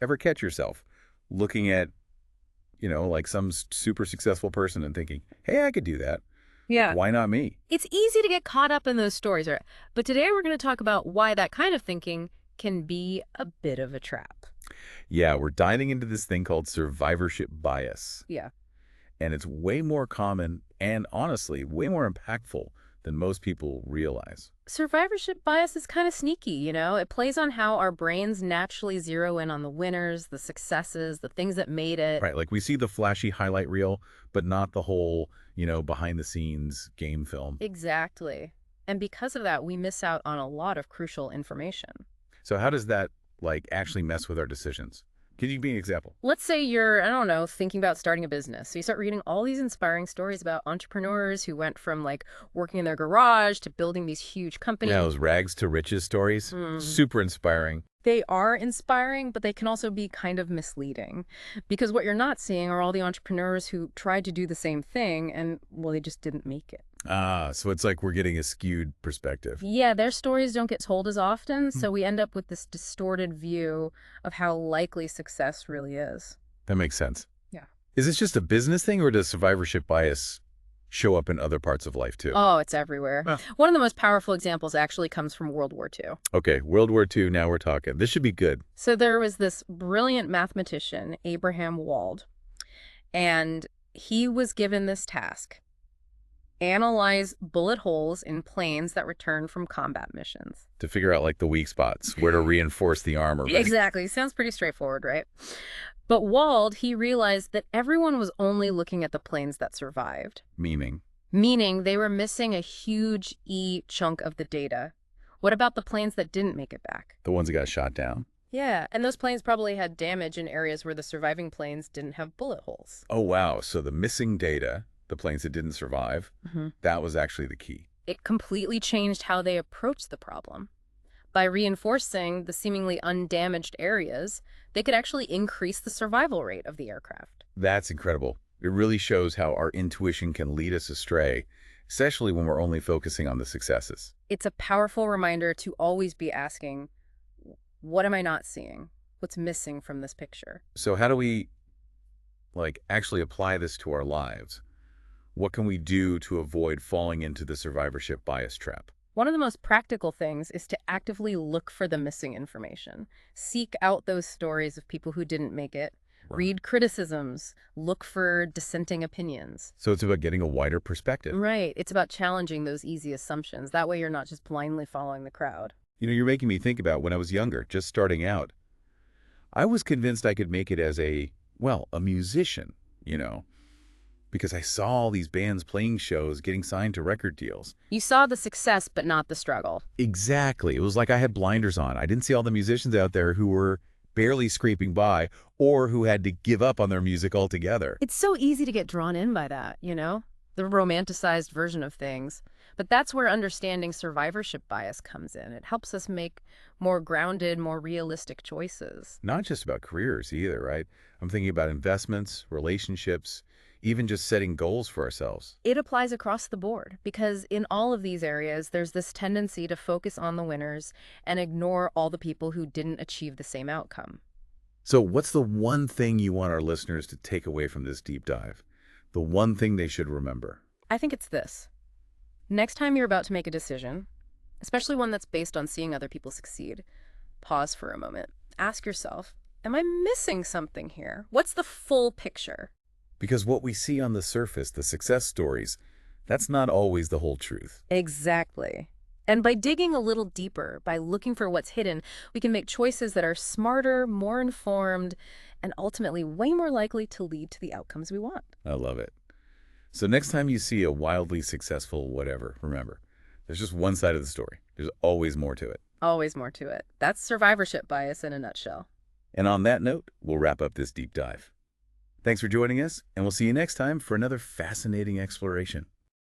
Ever catch yourself looking at, like some super successful person and thinking, hey, I could do that. Yeah. Why not me? It's easy to get caught up in those stories, right? But today we're going to talk about why that kind of thinking can be a bit of a trap. Yeah, we're diving into this thing called survivorship bias. Yeah. And it's way more common and honestly, way more impactful than most people realize. Survivorship bias is kind of sneaky, you know? It plays on how our brains naturally zero in on the winners, the successes, the things that made it. Right, like we see the flashy highlight reel, but not the whole, behind the scenes game film. Exactly. And because of that, we miss out on a lot of crucial information. So how does that actually mess with our decisions? Can you give me an example? Let's say you're, I don't know, thinking about starting a business. So you start reading all these inspiring stories about entrepreneurs who went from working in their garage to building these huge Yeah, companies. those rags to riches stories, Mm. super inspiring. They are inspiring, but they can also be kind of misleading because what you're not seeing are all the entrepreneurs who tried to do the same thing and, well, they just didn't make it. Ah, so it's like we're getting a skewed perspective. Yeah, their stories don't get told as often, so we end up with this distorted view of how likely success really is. That makes sense. Yeah. Is this just a business thing, or does survivorship bias show up in other parts of life too? Oh, it's everywhere. Ah. One of the most powerful examples actually comes from World War II. Okay, World War II, now we're talking. This should be good. So there was this brilliant mathematician, Abraham Wald, and he was given this task: analyze bullet holes in planes that return from combat missions. To figure out the weak spots, where to reinforce the armor. Right? Exactly. Sounds pretty straightforward, right? But Wald, he realized that everyone was only looking at the planes that survived, Meaning. meaning they were missing a huge chunk of the data. What about the planes that didn't make it back? The ones that got shot down. Yeah, and those planes probably had damage in areas where the surviving planes didn't have bullet holes. Oh, wow. So the missing data, the planes that didn't survive, that was actually the key. It completely changed how they approached the problem. By reinforcing the seemingly undamaged areas, they could actually increase the survival rate of the aircraft. That's incredible. It really shows how our intuition can lead us astray, especially when we're only focusing on the successes. It's a powerful reminder to always be asking, what am I not seeing? What's missing from this picture? So how do we, actually apply this to our lives? What can we do to avoid falling into the survivorship bias trap? One of the most practical things is to actively look for the missing information. Seek out those stories of people who didn't make it. Right. Read criticisms. Look for dissenting opinions. So it's about getting a wider perspective. Right. It's about challenging those easy assumptions. That way you're not just blindly following the crowd. You're making me think about when I was younger, just starting out. I was convinced I could make it as a musician, because I saw all these bands playing shows, getting signed to record deals. You saw the success, but not the struggle. Exactly. It was like I had blinders on. I didn't see all the musicians out there who were barely scraping by or who had to give up on their music altogether. It's so easy to get drawn in by that, you know? The romanticized version of things. But that's where understanding survivorship bias comes in. It helps us make more grounded, more realistic choices. Not just about careers either, right? I'm thinking about investments, relationships, even just setting goals for ourselves. It applies across the board because in all of these areas, there's this tendency to focus on the winners and ignore all the people who didn't achieve the same outcome. So what's the one thing you want our listeners to take away from this deep dive? The one thing they should remember? I think it's this. Next time you're about to make a decision, especially one that's based on seeing other people succeed, pause for a moment. Ask yourself, am I missing something here? What's the full picture? Because what we see on the surface, the success stories, that's not always the whole truth. Exactly. And by digging a little deeper, by looking for what's hidden, we can make choices that are smarter, more informed, and ultimately way more likely to lead to the outcomes we want. I love it. So next time you see a wildly successful whatever, remember, there's just one side of the story. There's always more to it. Always more to it. That's survivorship bias in a nutshell. And on that note, we'll wrap up this deep dive. Thanks for joining us, and we'll see you next time for another fascinating exploration.